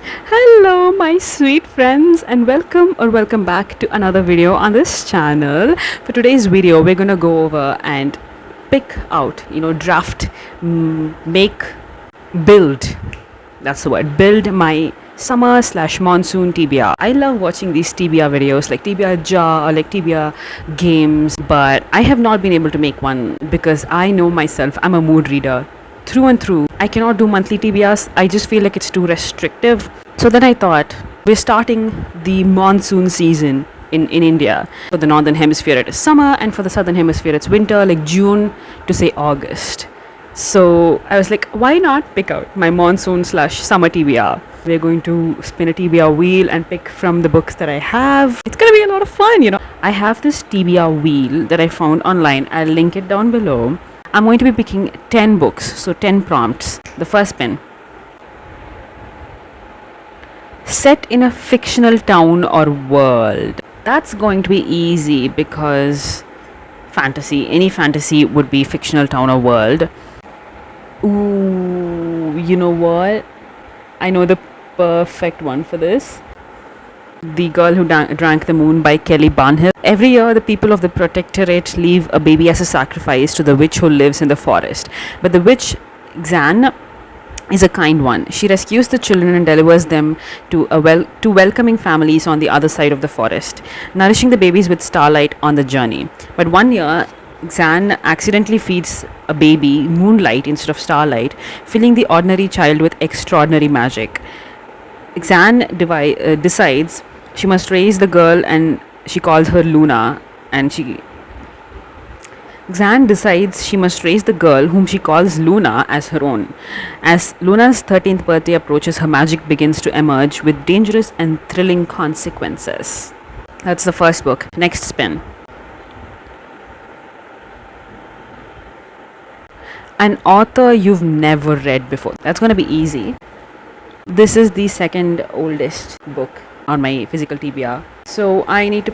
Hello, my sweet friends, and welcome back to another video on this channel. For today's video, we're gonna go over and pick out, draft, make, build. That's the word. Build my summer slash monsoon TBR. I love watching these TBR videos, like TBR jar or like TBR games, but I have not been able to make one because I know myself. I'm a mood reader through and through. I cannot do monthly TBRs. I just feel like it's too restrictive. So then I thought, we're starting the monsoon season in India. For the northern hemisphere it is summer, and for the southern hemisphere it's winter, like June to say August. So I was like, why not pick out my monsoon slash summer TBR? We're going to spin a TBR wheel and pick from the books that I have. It's gonna be a lot of fun. I have this TBR wheel that I found online. I'll link it down below. I'm going to be picking 10 books, so 10 prompts. The first spin. Set in a fictional town or world. That's going to be easy because any fantasy would be fictional town or world. Ooh, you know what? I know the perfect one for this. The Girl Who Drank the Moon by Kelly Barnhill. Every year, the people of the Protectorate leave a baby as a sacrifice to the witch who lives in the forest. But the witch, Xan, is a kind one. She rescues the children and delivers them to welcoming families on the other side of the forest, nourishing the babies with starlight on the journey. But one year, Xan accidentally feeds a baby moonlight instead of starlight, filling the ordinary child with extraordinary magic. Xan decides she must raise the girl, and she calls her Luna, Xan decides she must raise the girl, whom she calls Luna, as her own. As Luna's 13th birthday approaches, her magic begins to emerge with dangerous and thrilling consequences. That's the first book. Next spin. An author you've never read before. That's going to be easy. This is the second oldest book on my physical TBR. So I need to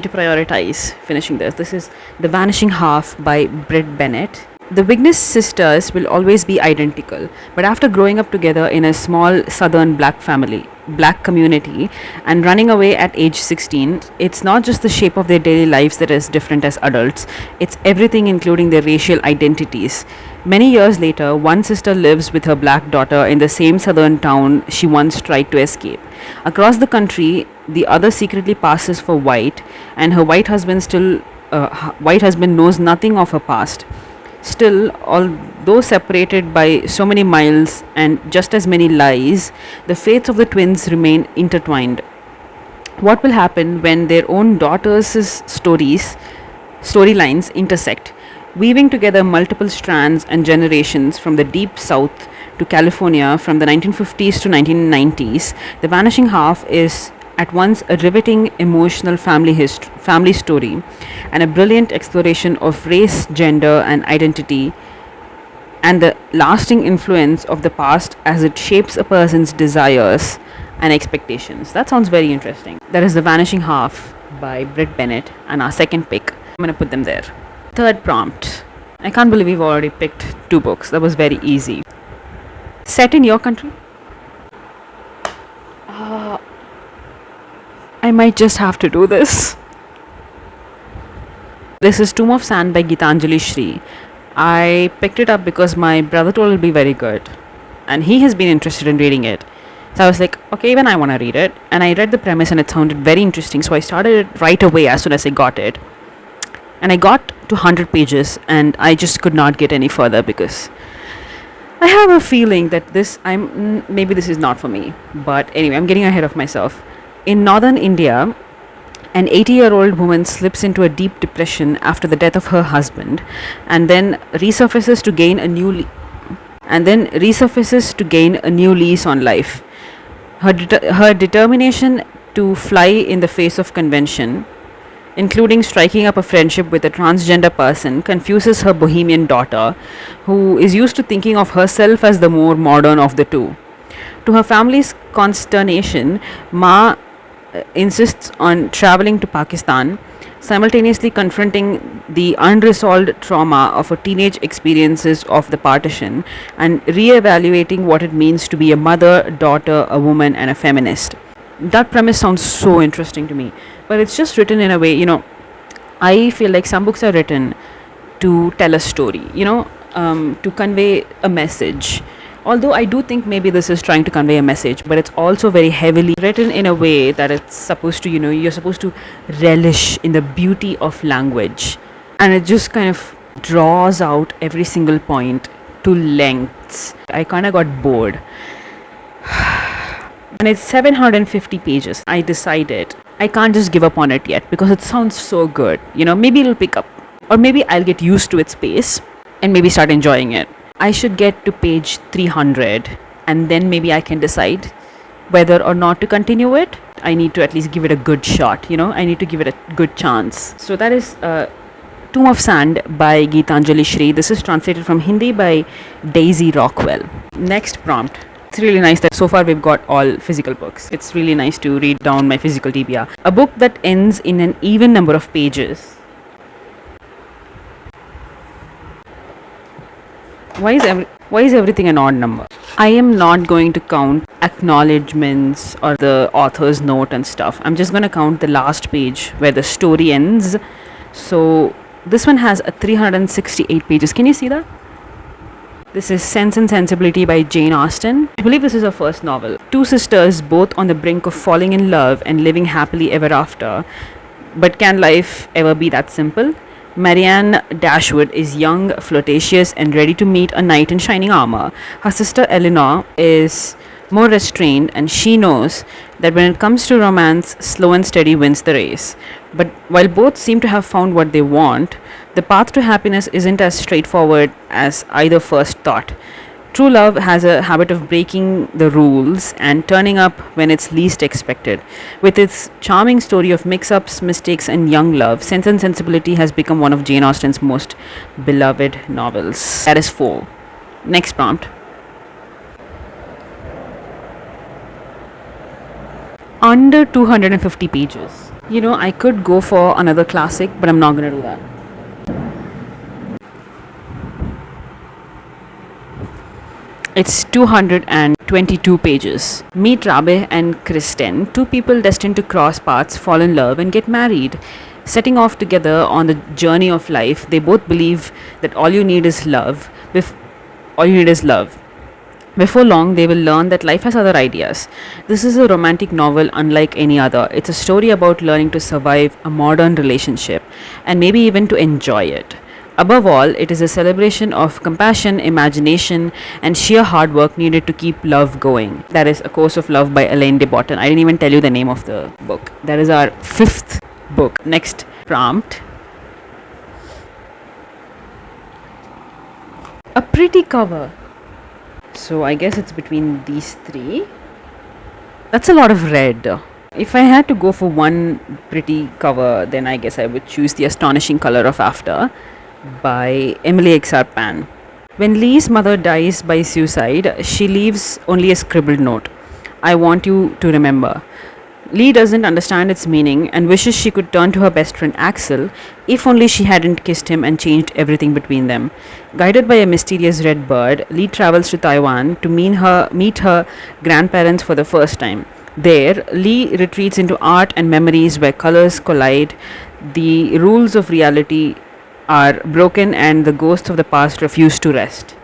prioritize finishing this. This is The Vanishing Half by Britt Bennett. The Wignes sisters will always be identical, but after growing up together in a small southern black community, and running away at age 16, it's not just the shape of their daily lives that is different as adults, it's everything including their racial identities. Many years later, one sister lives with her black daughter in the same southern town she once tried to escape. Across the country, the other secretly passes for white, and her white husband knows nothing of her past. Still, although separated by so many miles and just as many lies, the fates of the twins remain intertwined. What will happen when their own daughters' storylines intersect, weaving together multiple strands and generations from the deep south to California from the 1950s to 1990s? The Vanishing Half is at once a riveting emotional family story and a brilliant exploration of race, gender, and identity, and the lasting influence of the past as it shapes a person's desires and expectations. That sounds very interesting. That is The Vanishing Half by Britt Bennett, and our second pick. I'm going to put them there. Third prompt. I can't believe we've already picked 2 books. That was very easy. Set in your country? I might just have to do this. This is Tomb of Sand by Gitanjali Shri. I picked it up because my brother told it would be very good, and he has been interested in reading it. So I was like, okay, even I want to read it. And I read the premise and it sounded very interesting, so I started it right away as soon as I got it. And I got to 100 pages and I just could not get any further because I have a feeling that maybe this is not for me. But anyway, I'm getting ahead of myself. In northern India, an 80-year-old woman slips into a deep depression after the death of her husband, and then resurfaces to gain a new lease on life. Her determination to fly in the face of convention, including striking up a friendship with a transgender person, confuses her bohemian daughter, who is used to thinking of herself as the more modern of the two. To her family's consternation, Ma insists on traveling to Pakistan simultaneously confronting the unresolved trauma of a teenage experiences of the partition and re-evaluating what it means to be a mother, daughter, a woman, and a feminist. That premise sounds so interesting to me, but it's just written in a way, I feel like some books are written to tell a story, to convey a message. Although I do think maybe this is trying to convey a message, but it's also very heavily written in a way that it's supposed to, you're supposed to relish in the beauty of language. And it just kind of draws out every single point to lengths. I kind of got bored. And it's 750 pages. I decided I can't just give up on it yet because it sounds so good. Maybe it'll pick up, or maybe I'll get used to its pace and maybe start enjoying it. I should get to page 300 and then maybe I can decide whether or not to continue it. I need to at least give it a good shot, I need to give it a good chance. So that is Tomb of Sand by Geetanjali Shri. This is translated from Hindi by Daisy Rockwell. Next prompt. It's really nice that so far we've got all physical books. It's really nice to read down my physical TBR. A book that ends in an even number of pages. Why is everything an odd number? I am not going to count acknowledgements or the author's note and stuff. I'm just going to count the last page where the story ends. So this one has a 368 pages. Can you see that? This is Sense and Sensibility by Jane Austen. I believe this is her first novel. Two sisters, both on the brink of falling in love and living happily ever after. But can life ever be that simple? Marianne Dashwood is young, flirtatious, and ready to meet a knight in shining armor. Her sister Eleanor is more restrained, and she knows that when it comes to romance, slow and steady wins the race. But while both seem to have found what they want, the path to happiness isn't as straightforward as either first thought. True love has a habit of breaking the rules and turning up when it's least expected. With its charming story of mix-ups, mistakes, and young love, Sense and Sensibility has become one of Jane Austen's most beloved novels. That is 4. Next prompt. Under 250 pages. I could go for another classic, but I'm not going to do that. It's 222 pages. Meet Rabe and Kristen, two people destined to cross paths, fall in love, and get married. Setting off together on the journey of life, they both believe that all you need is love. Before long, they will learn that life has other ideas. This is a romantic novel unlike any other. It's a story about learning to survive a modern relationship and maybe even to enjoy it. Above all, it is a celebration of compassion, imagination, and sheer hard work needed to keep love going. That is A Course of Love by Elaine de Botton. I didn't even tell you the name of the book. That is our 5th book. Next prompt. A pretty cover. So I guess it's between these 3. That's a lot of red. If I had to go for one pretty cover, then I guess I would choose The Astonishing Color of After by Emily Exarpan. When Lee's mother dies by suicide, she leaves only a scribbled note. I want you to remember. Lee doesn't understand its meaning and wishes she could turn to her best friend Axel, if only she hadn't kissed him and changed everything between them. Guided by a mysterious red bird, Lee travels to Taiwan to meet her grandparents for the first time. There, Lee retreats into art and memories where colors collide, the rules of reality are broken, and the ghosts of the past refuse to rest.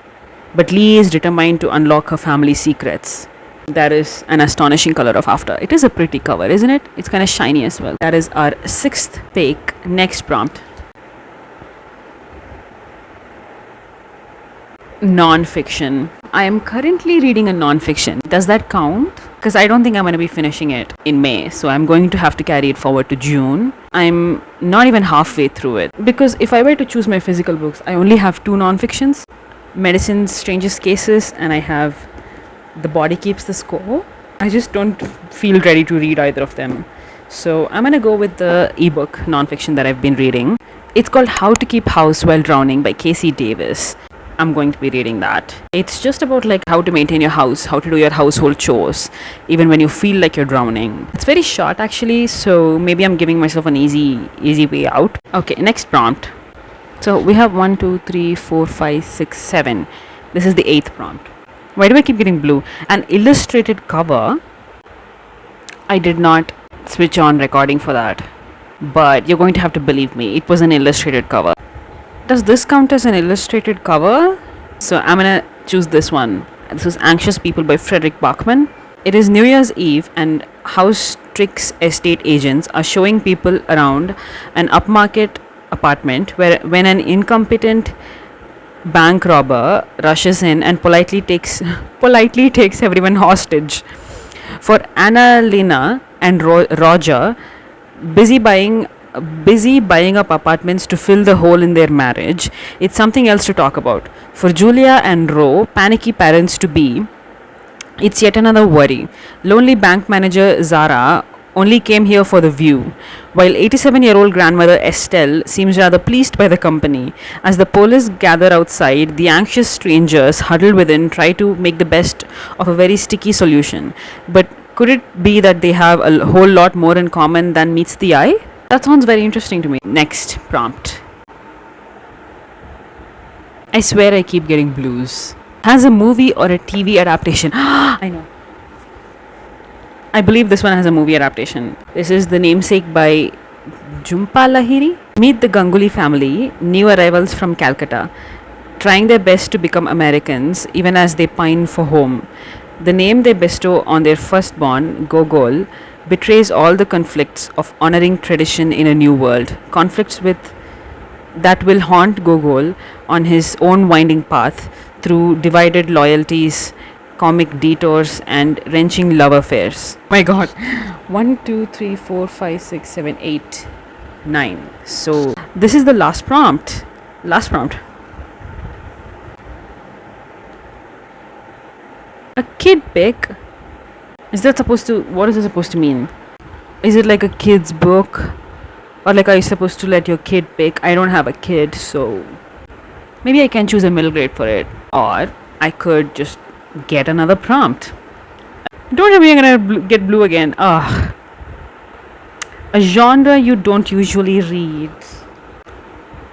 But Lee is determined to unlock her family's secrets. That is An Astonishing Color of After. It is a pretty cover, isn't it? It's kind of shiny as well. That is our 6th take. Next prompt. Non-fiction. I am currently reading a non-fiction. Does that count? Because I don't think I'm going to be finishing it in May, so I'm going to have to carry it forward to June. I'm not even halfway through it. Because if I were to choose my physical books, I only have 2 non-fictions. Medicine's Strangest Cases, and I have The Body Keeps the Score. I just don't feel ready to read either of them. So I'm going to go with the ebook non-fiction that I've been reading. It's called How to Keep House While Drowning by Casey Davis. I'm going to be reading that. It's just about like how to maintain your house, how to do your household chores, even when you feel like you're drowning. It's very short actually, so maybe I'm giving myself an easy way out. Okay, next prompt. So we have 1, 2, 3, 4, 5, 6, 7. This is the 8th prompt. Why do I keep getting blue? An illustrated cover. I did not switch on recording for that, but you're going to have to believe me. It was an illustrated cover. Does this count as an illustrated cover? So I'm gonna choose this one. This is Anxious People by Frederick Bachman. It is New Year's Eve and House Tricks estate agents are showing people around an upmarket apartment where when an incompetent bank robber rushes in and politely takes everyone hostage. For Annalena and Roger, busy buying up apartments to fill the hole in their marriage, it's something else to talk about. For Julia and Ro, panicky parents to be, it's yet another worry. Lonely bank manager Zara only came here for the view, while 87-year-old grandmother Estelle seems rather pleased by the company. As the police gather outside, the anxious strangers huddled within try to make the best of a very sticky solution. But could it be that they have a whole lot more in common than meets the eye? That sounds very interesting to me. Next prompt. I swear I keep getting blues. Has a movie or a TV adaptation? I know. I believe this one has a movie adaptation. This is The Namesake by Jhumpa Lahiri. Meet the Ganguly family, new arrivals from Calcutta, trying their best to become Americans even as they pine for home. The name they bestow on their firstborn, Gogol, betrays all the conflicts of honoring tradition in a new world. Conflicts that will haunt Gogol on his own winding path through divided loyalties, comic detours, and wrenching love affairs. My god. 1, 2, 3, 4, 5, 6, 7, 8, 9. So this is the last prompt. A kid pick. What is it supposed to mean? Is it like a kid's book? Or like are you supposed to let your kid pick? I don't have a kid, so maybe I can choose a middle grade for it. Or I could just get another prompt. Don't tell me you're gonna get blue again. Ugh. A genre you don't usually read.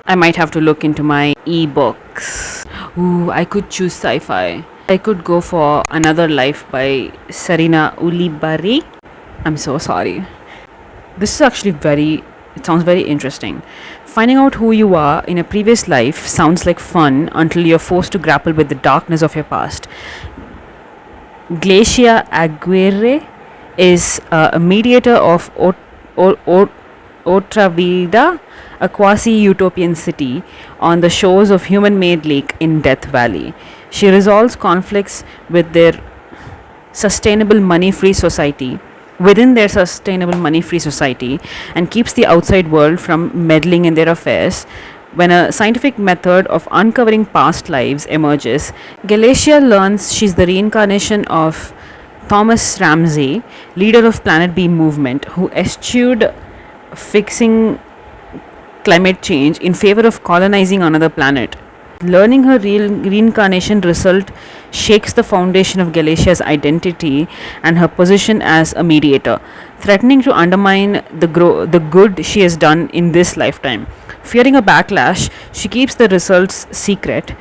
I might have to look into my ebooks. Ooh, I could choose sci-fi. I could go for Another Life by Sarina Ulibarri. I'm so sorry. This is actually it sounds very interesting. Finding out who you are in a previous life sounds like fun until you're forced to grapple with the darkness of your past. Glacia Aguirre is a mediator of Otravida, a quasi-utopian city on the shores of human-made lake in Death Valley. She resolves conflicts with their sustainable money-free society within their sustainable money-free society and keeps the outside world from meddling in their affairs. When a scientific method of uncovering past lives emerges, Galatia learns she's the reincarnation of Thomas Ramsey, leader of Planet B movement, who eschewed fixing climate change in favor of colonizing another planet. Learning her reincarnation result shakes the foundation of Galatia's identity and her position as a mediator, threatening to undermine the good she has done in this lifetime. Fearing a backlash, she keeps the results secret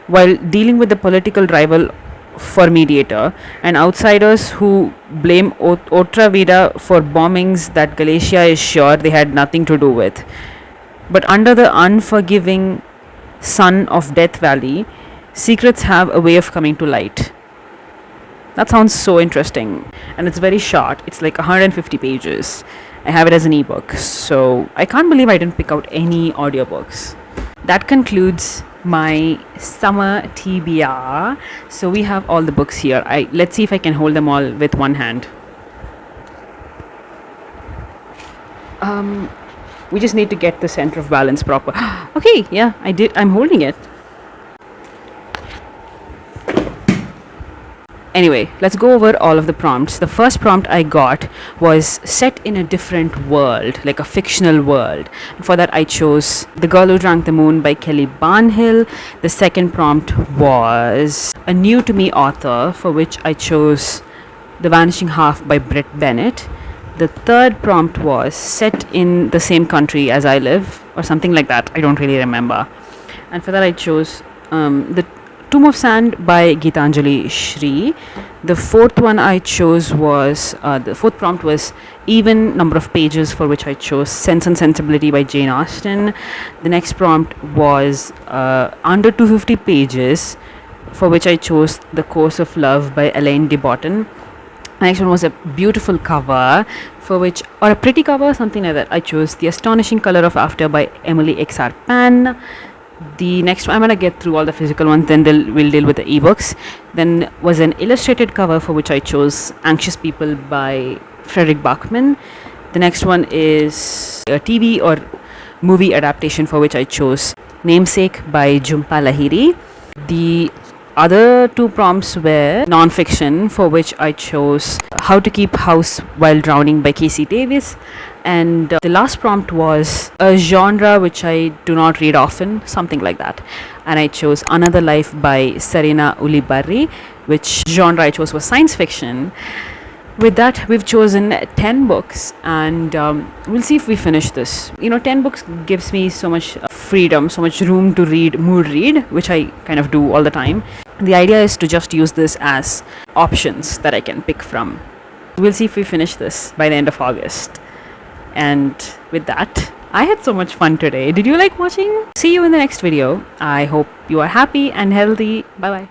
while dealing with the political rival for mediator and outsiders who blame Otravida for bombings that Galatia is sure they had nothing to do with. But under the unforgiving sun of Death Valley, secrets have a way of coming to light. That sounds so interesting, and it's very short. It's like 150 pages. I have it as an ebook, so I can't believe I didn't pick out any audiobooks. That concludes my summer TBR. So we have all the books here. Let's see if I can hold them all with one hand. We just need to get the center of balance proper. Okay, yeah, I did. I'm holding it. Anyway, let's go over all of the prompts. The first prompt I got was set in a different world, like a fictional world. For that, I chose The Girl Who Drank the Moon by Kelly Barnhill. The second prompt was a new to me author, for which I chose The Vanishing Half by Britt Bennett. The third prompt was set in the same country as I live, or something like that. I don't really remember. And for that, I chose the Tomb of Sand by Geetanjali Shri. The fourth one I chose was the fourth prompt was even number of pages, for which I chose Sense and Sensibility by Jane Austen. The next prompt was under 250 pages, for which I chose The Course of Love by Elaine de Botton. The next one was a beautiful cover, for which, or a pretty cover, something like that. I chose The Astonishing Color of After by Emily X.R. Pan. The next one, I'm gonna get through all the physical ones, then we'll deal with the ebooks. Then was an illustrated cover, for which I chose Anxious People by Frederick Bachman. The next one is a TV or movie adaptation, for which I chose Namesake by Jhumpa Lahiri. The other two prompts were non-fiction, for which I chose How to Keep House While Drowning by Casey Davis. And the last prompt was a genre which I do not read often, something like that. And I chose Another Life by Serena Ulibarri, which genre I chose was science fiction. With that, we've chosen 10 books, and we'll see if we finish this. 10 books gives me so much freedom, so much room to read, mood read, which I kind of do all the time. The idea is to just use this as options that I can pick from. We'll see if we finish this by the end of August. And with that, I had so much fun today. Did you like watching? See you in the next video. I hope you are happy and healthy. Bye bye.